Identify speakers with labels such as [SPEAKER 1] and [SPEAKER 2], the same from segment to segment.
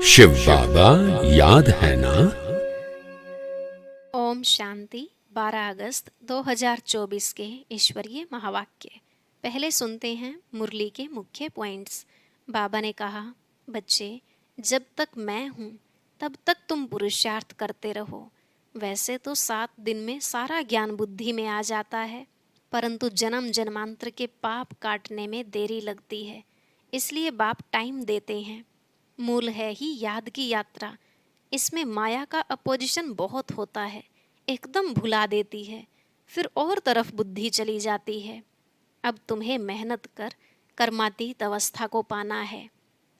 [SPEAKER 1] शिव बाबा याद है ना।
[SPEAKER 2] ओम शांति। 12 अगस्त 2024 के ईश्वरीय महावाक्य। पहले सुनते हैं मुरली के मुख्य पॉइंट्स। बाबा ने कहा, बच्चे, जब तक मैं हूँ तब तक तुम पुरुषार्थ करते रहो। वैसे तो 7 दिन में सारा ज्ञान बुद्धि में आ जाता है, परंतु जन्म जन्मांतर के पाप काटने में देरी लगती है, इसलिए बाप टाइम देते हैं। मूल है ही याद की यात्रा। इसमें माया का अपोजिशन बहुत होता है, एकदम भुला देती है, फिर और तरफ बुद्धि चली जाती है। अब तुम्हें मेहनत कर कर्मातीत अवस्था को पाना है,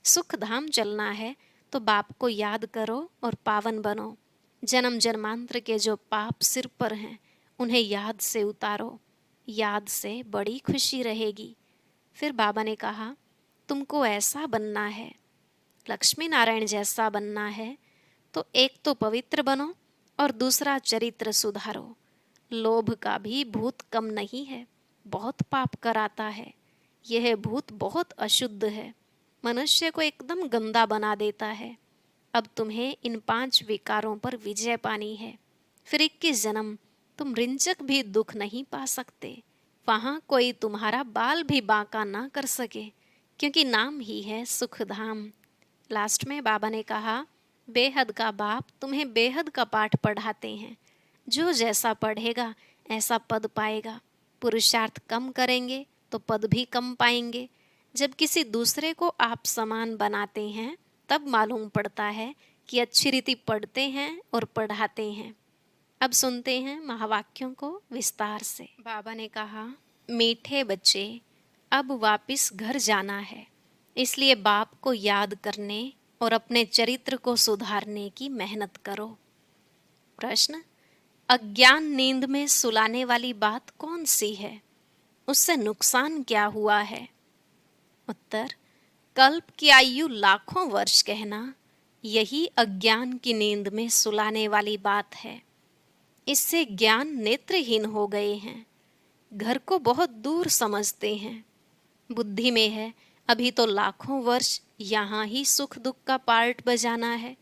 [SPEAKER 2] सुख धाम चलना है, तो बाप को याद करो और पावन बनो। जन्म जन्मांतर के जो पाप सिर पर हैं उन्हें याद से उतारो, याद से बड़ी खुशी रहेगी। फिर बाबा ने कहा, तुमको ऐसा बनना है, लक्ष्मी नारायण जैसा बनना है, तो एक तो पवित्र बनो और दूसरा चरित्र सुधारो। लोभ का भी भूत कम नहीं है, बहुत पाप कराता है। यह भूत बहुत अशुद्ध है, मनुष्य को एकदम गंदा बना देता है। अब तुम्हें इन 5 विकारों पर विजय पानी है। फिर 21 जन्म तुम रिंचक भी दुख नहीं पा सकते। वहाँ कोई तुम्हारा बाल भी बांका ना कर सके, क्योंकि नाम ही है सुखधाम। लास्ट में बाबा ने कहा, बेहद का बाप तुम्हें बेहद का पाठ पढ़ाते हैं। जो जैसा पढ़ेगा ऐसा पद पाएगा। पुरुषार्थ कम करेंगे तो पद भी कम पाएंगे। जब किसी दूसरे को आप समान बनाते हैं तब मालूम पड़ता है कि अच्छी रीति पढ़ते हैं और पढ़ाते हैं। अब सुनते हैं महावाक्यों को विस्तार से। बाबा ने कहा, मीठे बच्चे, अब वापिस घर जाना है, इसलिए बाप को याद करने और अपने चरित्र को सुधारने की मेहनत करो। प्रश्न, अज्ञान नींद में सुलाने वाली बात कौन सी है? उससे नुकसान क्या हुआ है? उत्तर, कल्प की आयु लाखों वर्ष कहना, यही अज्ञान की नींद में सुलाने वाली बात है। इससे ज्ञान नेत्रहीन हो गए हैं, घर को बहुत दूर समझते हैं। बुद्धि में है अभी तो लाखों वर्ष यहाँ ही सुख दुख का पार्ट बजाना है,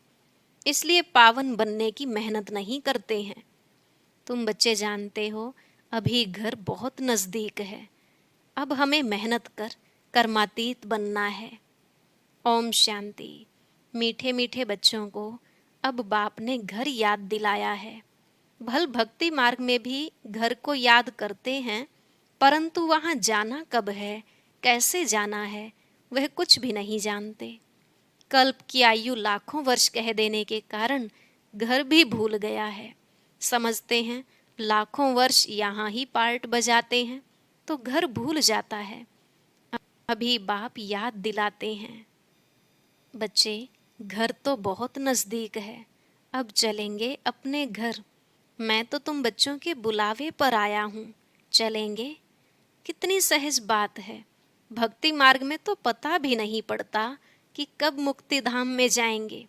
[SPEAKER 2] इसलिए पावन बनने की मेहनत नहीं करते हैं। तुम बच्चे जानते हो अभी घर बहुत नज़दीक है, अब हमें मेहनत कर कर्मातीत बनना है। ओम शांति। मीठे मीठे बच्चों को अब बाप ने घर याद दिलाया है। भल भक्ति मार्ग में भी घर को याद करते हैं, परंतु वहाँ जाना कब है, कैसे जाना है, वह कुछ भी नहीं जानते। कल्प की आयु लाखों वर्ष कह देने के कारण घर भी भूल गया है। समझते हैं लाखों वर्ष यहाँ ही पार्ट बजाते हैं, तो घर भूल जाता है। अभी बाप याद दिलाते हैं, बच्चे, घर तो बहुत नज़दीक है, अब चलेंगे अपने घर। मैं तो तुम बच्चों के बुलावे पर आया हूँ, चलेंगे। कितनी सहज बात है। भक्ति मार्ग में तो पता भी नहीं पड़ता कि कब मुक्ति धाम में जाएंगे।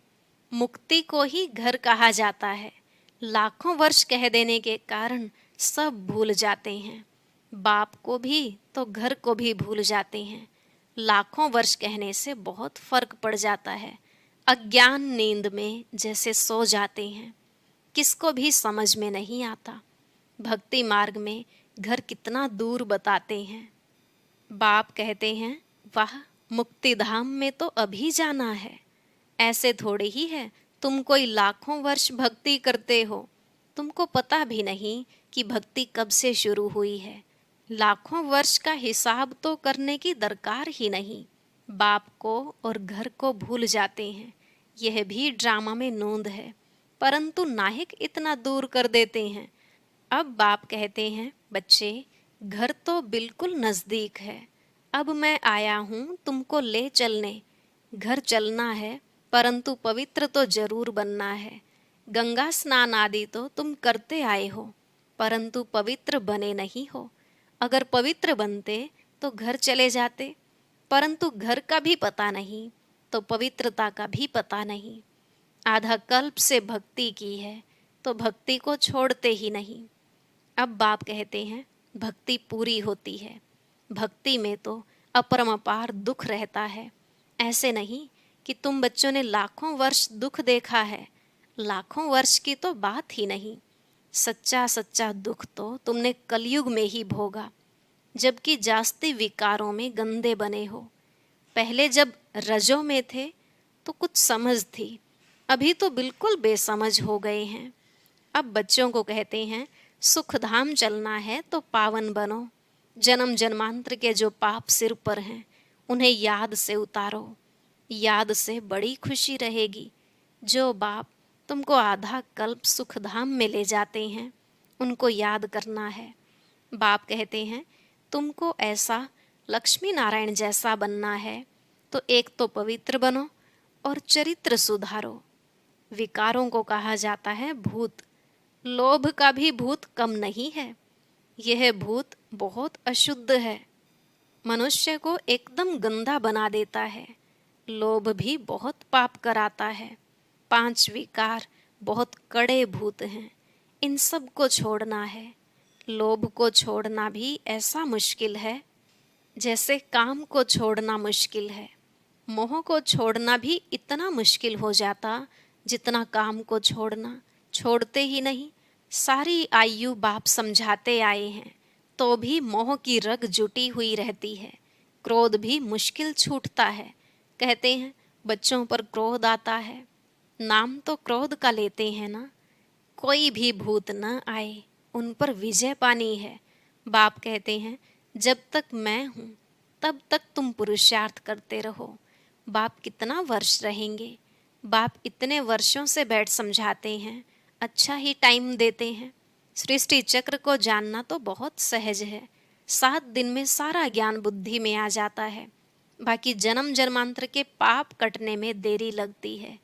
[SPEAKER 2] मुक्ति को ही घर कहा जाता है। लाखों वर्ष कह देने के कारण सब भूल जाते हैं। बाप को भी तो घर को भी भूल जाते हैं। लाखों वर्ष कहने से बहुत फर्क पड़ जाता है। अज्ञान नींद में जैसे सो जाते हैं, किसको भी समझ में नहीं आता। भक्ति मार्ग में घर कितना दूर बताते हैं। बाप कहते हैं, वाह, मुक्ति धाम में तो अभी जाना है। ऐसे थोड़े ही है तुम कोई लाखों वर्ष भक्ति करते हो, तुमको पता भी नहीं कि भक्ति कब से शुरू हुई है। लाखों वर्ष का हिसाब तो करने की दरकार ही नहीं। बाप को और घर को भूल जाते हैं। यह भी ड्रामा में नोंद है, परंतु नायक इतना दूर कर देते हैं। अब बाप कहते हैं, बच्चे, घर तो बिल्कुल नज़दीक है, अब मैं आया हूँ तुमको ले चलने। घर चलना है, परंतु पवित्र तो जरूर बनना है। गंगा स्नान आदि तो तुम करते आए हो, परंतु पवित्र बने नहीं हो। अगर पवित्र बनते तो घर चले जाते, परंतु घर का भी पता नहीं तो पवित्रता का भी पता नहीं। आधा कल्प से भक्ति की है तो भक्ति को छोड़ते ही नहीं। अब बाप कहते हैं, भक्ति पूरी होती है। भक्ति में तो अपरमपार दुख रहता है। ऐसे नहीं कि तुम बच्चों ने लाखों वर्ष दुख देखा है। लाखों वर्ष की तो बात ही नहीं, सच्चा सच्चा दुख तो तुमने कलयुग में ही भोगा, जबकि जास्ती विकारों में गंदे बने हो। पहले जब रजों में थे तो कुछ समझ थी, अभी तो बिल्कुल बेसमझ हो गए हैं। अब बच्चों को कहते हैं सुख धाम चलना है तो पावन बनो। जन्म जन्मांतर के जो पाप सिर पर हैं उन्हें याद से उतारो, याद से बड़ी खुशी रहेगी। जो बाप तुमको आधा कल्प सुख धाम में ले जाते हैं उनको याद करना है। बाप कहते हैं तुमको ऐसा लक्ष्मी नारायण जैसा बनना है तो एक तो पवित्र बनो और चरित्र सुधारो। विकारों को कहा जाता है भूत। लोभ का भी भूत कम नहीं है। यह भूत बहुत अशुद्ध है, मनुष्य को एकदम गंदा बना देता है। लोभ भी बहुत पाप कराता है। 5 विकार बहुत कड़े भूत हैं, इन सब को छोड़ना है। लोभ को छोड़ना भी ऐसा मुश्किल है जैसे काम को छोड़ना मुश्किल है। मोह को छोड़ना भी इतना मुश्किल हो जाता जितना काम को छोड़ना। छोड़ते ही नहीं, सारी आयु बाप समझाते आए हैं तो भी मोह की रग जुटी हुई रहती है। क्रोध भी मुश्किल छूटता है। कहते हैं बच्चों पर क्रोध आता है, नाम तो क्रोध का लेते हैं ना। कोई भी भूत न आए, उन पर विजय पानी है। बाप कहते हैं जब तक मैं हूँ तब तक तुम पुरुषार्थ करते रहो। बाप कितना वर्ष रहेंगे? बाप इतने वर्षों से बैठ समझाते हैं, अच्छा ही टाइम देते हैं। सृष्टि चक्र को जानना तो बहुत सहज है, 7 दिन में सारा ज्ञान बुद्धि में आ जाता है। बाकी जन्म जन्मांतर के पाप कटने में देरी लगती है,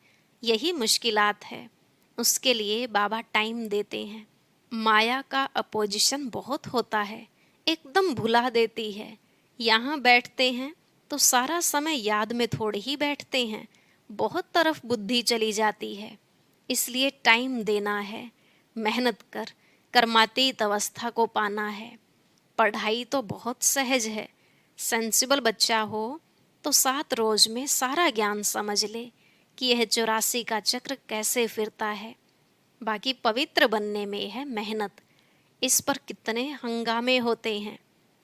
[SPEAKER 2] यही मुश्किलात है। उसके लिए बाबा टाइम देते हैं। माया का अपोजिशन बहुत होता है, एकदम भुला देती है। यहाँ बैठते हैं तो सारा समय याद में थोड़े ही बैठते हैं, बहुत तरफ बुद्धि चली जाती है। इसलिए टाइम देना है, मेहनत कर कर्मातीत अवस्था को पाना है। पढ़ाई तो बहुत सहज है। सेंसिबल बच्चा हो तो 7 रोज में सारा ज्ञान समझ ले कि यह 84 का चक्र कैसे फिरता है। बाकी पवित्र बनने में है मेहनत। इस पर कितने हंगामे होते हैं।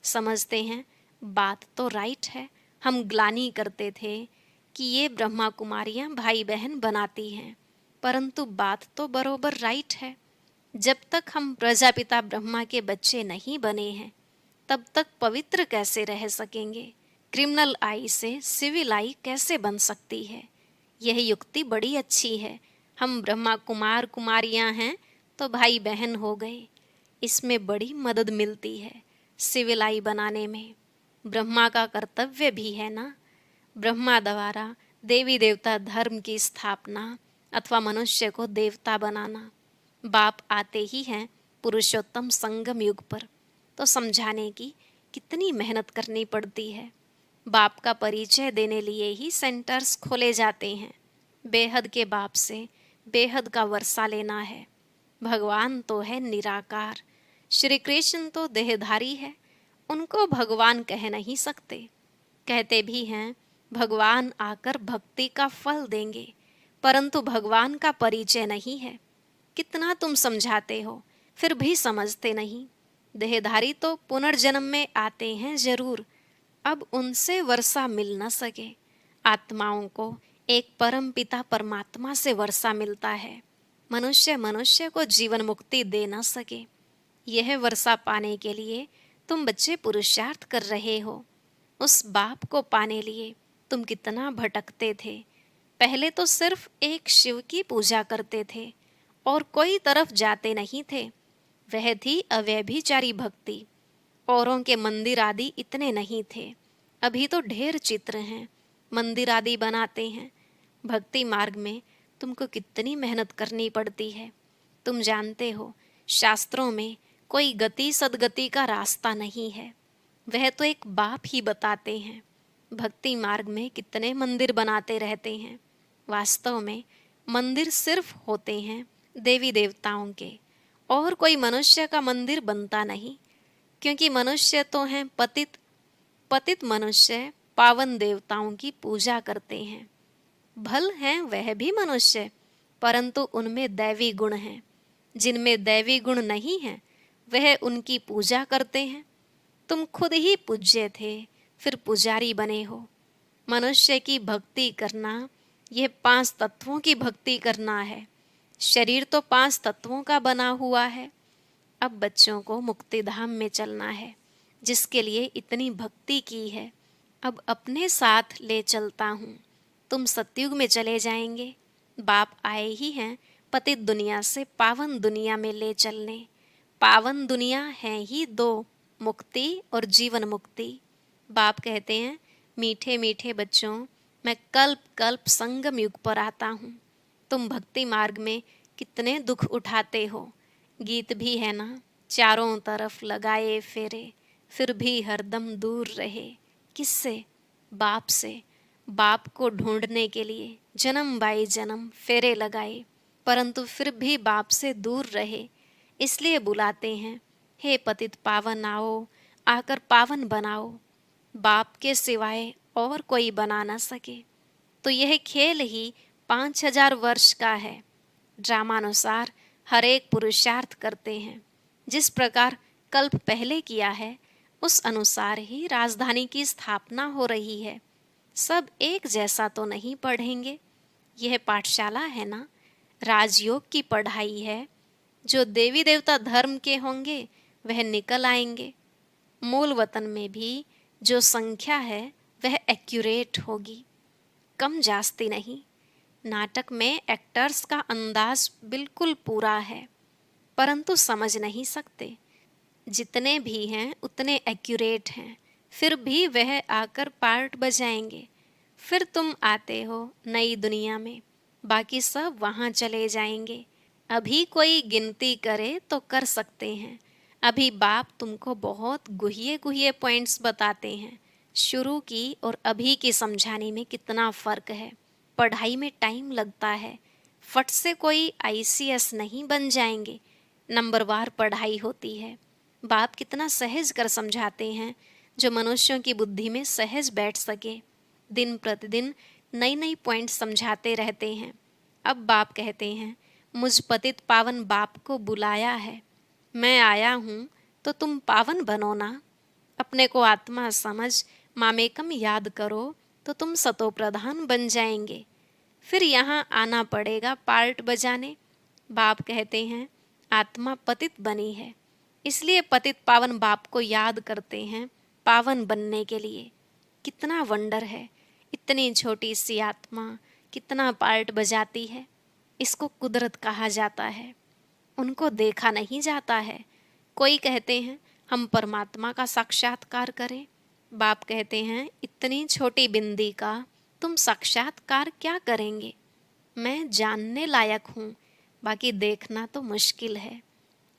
[SPEAKER 2] समझते हैं बात तो राइट है। हम ग्लानि करते थे कि ये ब्रह्मा कुमारियाँ भाई बहन बनाती हैं, परंतु बात तो बरोबर राइट है। जब तक हम प्रजापिता ब्रह्मा के बच्चे नहीं बने हैं तब तक पवित्र कैसे रह सकेंगे? क्रिमिनल आई से सिविल आई कैसे बन सकती है? यह युक्ति बड़ी अच्छी है। हम ब्रह्मा कुमार कुमारियां हैं तो भाई बहन हो गए। इसमें बड़ी मदद मिलती है सिविल आई बनाने में। ब्रह्मा का कर्तव्य भी है ना। ब्रह्मा द्वारा देवी देवता धर्म की स्थापना अथवा मनुष्य को देवता बनाना। बाप आते ही हैं पुरुषोत्तम संगम युग पर, तो समझाने की कितनी मेहनत करनी पड़ती है। बाप का परिचय देने लिए ही सेंटर्स खोले जाते हैं। बेहद के बाप से बेहद का वर्षा लेना है। भगवान तो है निराकार, श्री कृष्ण तो देहधारी है, उनको भगवान कह नहीं सकते। कहते भी हैं भगवान आकर भक्ति का फल देंगे, परंतु भगवान का परिचय नहीं है। कितना तुम समझाते हो फिर भी समझते नहीं। देहधारी तो पुनर्जन्म में आते हैं जरूर, अब उनसे वर्षा मिल न सके। आत्माओं को एक परम पिता परमात्मा से वर्षा मिलता है। मनुष्य मनुष्य को जीवन मुक्ति दे न सके। यह वर्षा पाने के लिए तुम बच्चे पुरुषार्थ कर रहे हो। उस बाप को पाने लिए तुम कितना भटकते थे। पहले तो सिर्फ एक शिव की पूजा करते थे और कोई तरफ जाते नहीं थे। वह थी अव्यभिचारी भक्ति। औरों के मंदिर आदि इतने नहीं थे। अभी तो ढेर चित्र हैं, मंदिर आदि बनाते हैं। भक्ति मार्ग में तुमको कितनी मेहनत करनी पड़ती है। तुम जानते हो शास्त्रों में कोई गति सदगति का रास्ता नहीं है, वह तो एक बाप ही बताते हैं। भक्ति मार्ग में कितने मंदिर बनाते रहते हैं। वास्तव में मंदिर सिर्फ होते हैं देवी देवताओं के, और कोई मनुष्य का मंदिर बनता नहीं, क्योंकि मनुष्य तो हैं पतित। पतित मनुष्य पावन देवताओं की पूजा करते हैं। भल हैं वह भी मनुष्य, परंतु उनमें दैवी गुण हैं। जिनमें दैवी गुण नहीं है वह उनकी पूजा करते हैं। तुम खुद ही पूज्य थे, फिर पुजारी बने हो। मनुष्य की भक्ति करना यह 5 तत्वों की भक्ति करना है। शरीर तो 5 तत्वों का बना हुआ है। अब बच्चों को मुक्ति धाम में चलना है, जिसके लिए इतनी भक्ति की है। अब अपने साथ ले चलता हूँ। तुम सतयुग में चले जाएंगे। बाप आए ही हैं पतित दुनिया से पावन दुनिया में ले चलने। पावन दुनिया है ही 2, मुक्ति और जीवन मुक्ति। बाप कहते हैं, मीठे मीठे बच्चों, मैं कल्प कल्प संगम युग पर आता हूँ। तुम भक्ति मार्ग में कितने दुख उठाते हो। गीत भी है ना, चारों तरफ लगाए फेरे, फिर भी हरदम दूर रहे। किससे? बाप से। बाप को ढूंढने के लिए जन्म बाई जन्म फेरे लगाए, परंतु फिर भी बाप से दूर रहे। इसलिए बुलाते हैं, हे पतित पावन आओ, आकर पावन बनाओ। बाप के सिवाय और कोई बना न सके। तो यह खेल ही 5000 वर्ष का है। ड्रामानुसार हर एक पुरुषार्थ करते हैं। जिस प्रकार कल्प पहले किया है उस अनुसार ही राजधानी की स्थापना हो रही है। सब एक जैसा तो नहीं पढ़ेंगे। यह पाठशाला है ना, राजयोग की पढ़ाई है। जो देवी देवता धर्म के होंगे वह निकल आएंगे। मूल वतन में भी जो संख्या है वह एक्यूरेट होगी, कम जास्ती नहीं। नाटक में एक्टर्स का अंदाज बिल्कुल पूरा है, परंतु समझ नहीं सकते। जितने भी हैं उतने एक्यूरेट हैं, फिर भी वह आकर पार्ट बजाएंगे। फिर तुम आते हो नई दुनिया में, बाकी सब वहाँ चले जाएंगे। अभी कोई गिनती करे तो कर सकते हैं। अभी बाप तुमको बहुत गुहिये गुहिये पॉइंट्स बताते हैं। शुरू की और अभी की समझाने में कितना फ़र्क है। पढ़ाई में टाइम लगता है। फट से कोई ICS नहीं बन जाएंगे। नंबरवार पढ़ाई होती है। बाप कितना सहज कर समझाते हैं, जो मनुष्यों की बुद्धि में सहज बैठ सके। दिन प्रतिदिन नई नई पॉइंट समझाते रहते हैं। अब बाप कहते हैं, मुझ पतित पावन बाप को बुलाया है। मैं आया हूँ तो तुम पावन बनो ना। अपने को आत्मा समझ मामेकम याद करो तो तुम सतो प्रधान बन जाएंगे। फिर यहाँ आना पड़ेगा पार्ट बजाने। बाप कहते हैं, आत्मा पतित बनी है, इसलिए पतित पावन बाप को याद करते हैं पावन बनने के लिए। कितना वंडर है, इतनी छोटी सी आत्मा कितना पार्ट बजाती है। इसको कुदरत कहा जाता है। उनको देखा नहीं जाता है। कोई कहते हैं हम परमात्मा का साक्षात्कार करें। बाप कहते हैं, इतनी छोटी बिंदी का तुम साक्षात्कार क्या करेंगे। मैं जानने लायक हूँ, बाकी देखना तो मुश्किल है।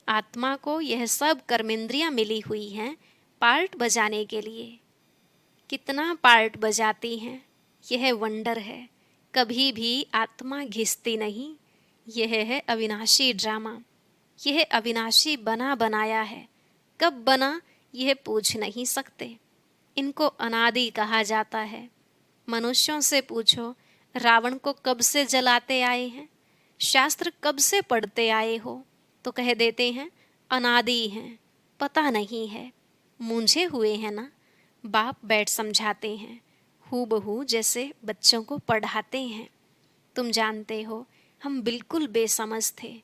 [SPEAKER 2] आत्मा को यह सब कर्मेंद्रियाँ मिली हुई हैं पार्ट बजाने के लिए। कितना पार्ट बजाती हैं, यह वंडर है। कभी भी आत्मा घिसती नहीं। यह है अविनाशी ड्रामा। यह अविनाशी बना बनाया है। कब बना यह पूछ नहीं सकते। इनको अनादि कहा जाता है। मनुष्यों से पूछो, रावण को कब से जलाते आए हैं, शास्त्र कब से पढ़ते आए हो, तो कह देते हैं अनादि हैं, पता नहीं है, मूंझे हुए हैं ना। बाप बैठ समझाते हैं, हूबहू जैसे बच्चों को पढ़ाते हैं। तुम जानते हो हम बिल्कुल बेसमझ थे,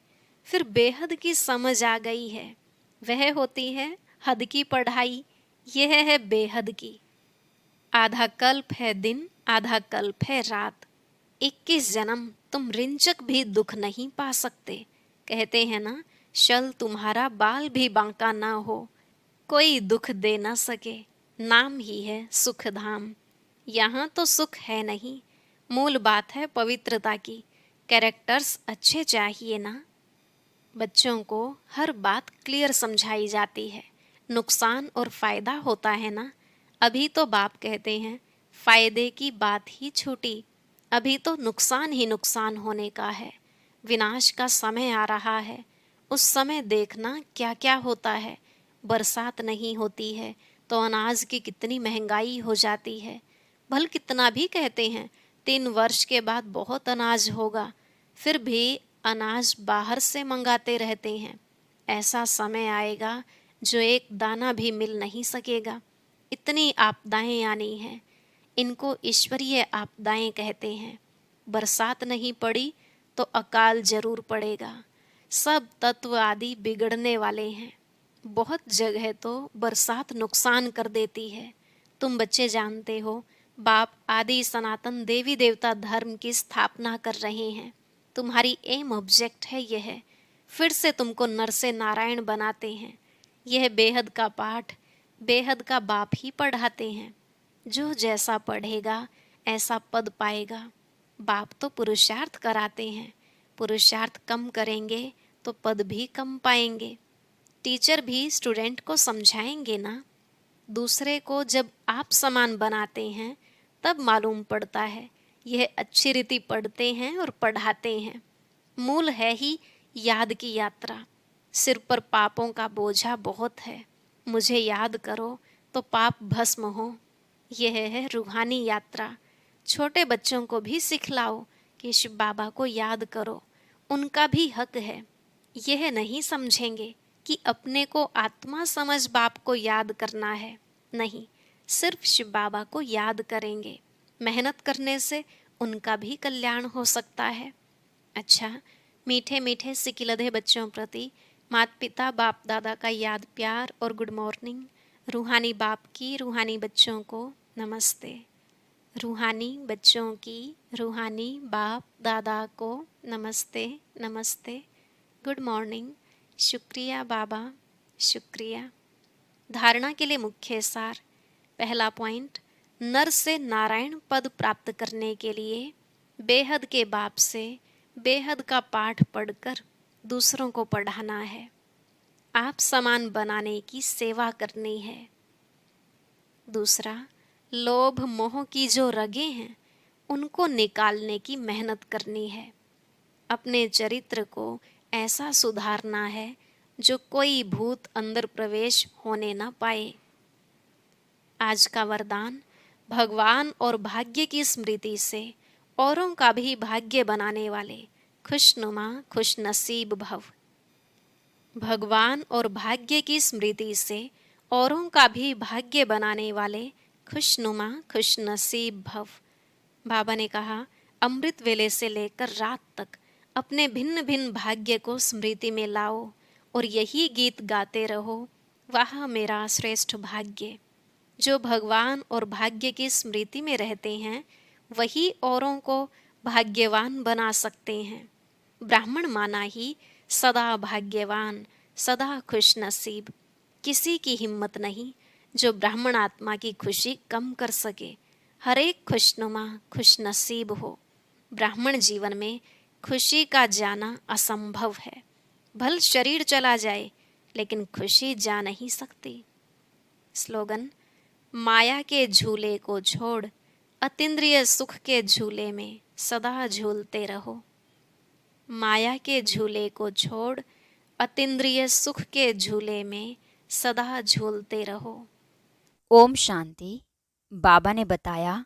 [SPEAKER 2] फिर बेहद की समझ आ गई है। वह होती है हद की पढ़ाई, यह है बेहद की। आधा कल्प है दिन, आधा कल्प है रात। 21 जन्म तुम रिंचक भी दुख नहीं पा सकते। कहते हैं ना, शल तुम्हारा बाल भी बांका ना हो, कोई दुख दे ना सके। नाम ही है सुख धाम। यहाँ तो सुख है नहीं। मूल बात है पवित्रता की। कैरेक्टर्स अच्छे चाहिए ना। बच्चों को हर बात क्लियर समझाई जाती है। नुकसान और फ़ायदा होता है ना। अभी तो बाप कहते हैं फ़ायदे की बात ही छूटी, अभी तो नुकसान ही नुकसान होने का है। विनाश का समय आ रहा है। उस समय देखना क्या क्या होता है। बरसात नहीं होती है तो अनाज की कितनी महंगाई हो जाती है। भल कितना भी कहते हैं 3 वर्ष के बाद बहुत अनाज होगा, फिर भी अनाज बाहर से मंगाते रहते हैं। ऐसा समय आएगा जो एक दाना भी मिल नहीं सकेगा। इतनी आपदाएं आनी हैं। इनको ईश्वरीय आपदाएं कहते हैं। बरसात नहीं पड़ी तो अकाल जरूर पड़ेगा। सब तत्व आदि बिगड़ने वाले हैं। बहुत जगह तो बरसात नुकसान कर देती है। तुम बच्चे जानते हो, बाप आदि सनातन देवी देवता धर्म की स्थापना कर रहे हैं। तुम्हारी एम ऑब्जेक्ट है यह। फिर से तुमको नर से नारायण बनाते हैं। यह बेहद का पाठ बेहद का बाप ही पढ़ाते हैं। जो जैसा पढ़ेगा ऐसा पद पाएगा। बाप तो पुरुषार्थ कराते हैं। पुरुषार्थ कम करेंगे तो पद भी कम पाएंगे। टीचर भी स्टूडेंट को समझाएंगे ना। दूसरे को जब आप समान बनाते हैं तब मालूम पड़ता है यह अच्छी रीति पढ़ते हैं और पढ़ाते हैं। मूल है ही याद की यात्रा। सिर पर पापों का बोझा बहुत है। मुझे याद करो तो पाप भस्म हो। यह है रूहानी यात्रा। छोटे बच्चों को भी सिखलाओ कि शिव बाबा को याद करो। उनका भी हक है। यह नहीं समझेंगे कि अपने को आत्मा समझ बाप को याद करना है। नहीं, सिर्फ शिव बाबा को याद करेंगे। मेहनत करने से उनका भी कल्याण हो सकता है। अच्छा, मीठे मीठे सिकिलधे बच्चों प्रति माता पिता बाप दादा का याद प्यार और गुड मॉर्निंग। रूहानी बाप की रूहानी बच्चों को नमस्ते। रूहानी बच्चों की रूहानी बाप दादा को नमस्ते नमस्ते। Good morning. शुक्रिया बाबा, शुक्रिया। धारणा के लिए मुख्य सार। पहला पॉइंट, नर से नारायण पद प्राप्त करने के लिए बेहद के बाप से बेहद का पाठ पढ़कर दूसरों को पढ़ाना है। आप समान बनाने की सेवा करनी है। दूसरा, लोभ मोह की जो रगें हैं उनको निकालने की मेहनत करनी है। अपने चरित्र को ऐसा सुधारना है जो कोई भूत अंदर प्रवेश होने न पाए। आज का वरदान, भगवान और भाग्य की स्मृति से औरों का भी भाग्य बनाने वाले खुशनुमा खुश नसीब भव। भगवान और भाग्य की स्मृति से औरों का भी भाग्य बनाने वाले खुशनुमा खुश नसीब भव। बाबा ने कहा, अमृत वेले से लेकर रात तक अपने भिन्न भिन्न भाग्य को स्मृति में लाओ और यही गीत गाते रहो, वाह मेरा श्रेष्ठ भाग्य। जो भगवान और भाग्य की स्मृति में रहते हैं वही औरों को भाग्यवान बना सकते हैं। ब्राह्मण माना ही सदा भाग्यवान, सदा खुश नसीब। किसी की हिम्मत नहीं जो ब्राह्मण आत्मा की खुशी कम कर सके। हर एक खुशनुमा खुश नसीब हो। ब्राह्मण जीवन में खुशी का जाना असंभव है। भल शरीर चला जाए लेकिन खुशी जा नहीं सकती। स्लोगन, माया के झूले को छोड़ अतीन्द्रिय सुख के झूले में सदा झूलते रहो। माया के झूले को छोड़ अतीन्द्रिय सुख के झूले में सदा झूलते रहो।
[SPEAKER 3] ओम शांति। बाबा ने बताया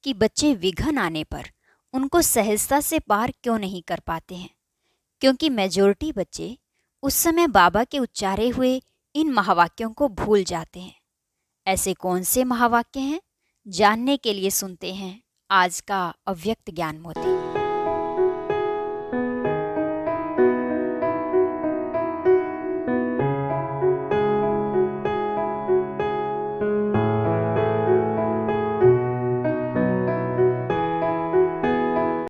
[SPEAKER 3] कि बच्चे विघ्न आने पर उनको सहजता से पार क्यों नहीं कर पाते हैं, क्योंकि मेजॉरिटी बच्चे उस समय बाबा के उच्चारे हुए इन महावाक्यों को भूल जाते हैं। ऐसे कौन से महावाक्य हैं, जानने के लिए सुनते हैं आज का अव्यक्त ज्ञान मोती।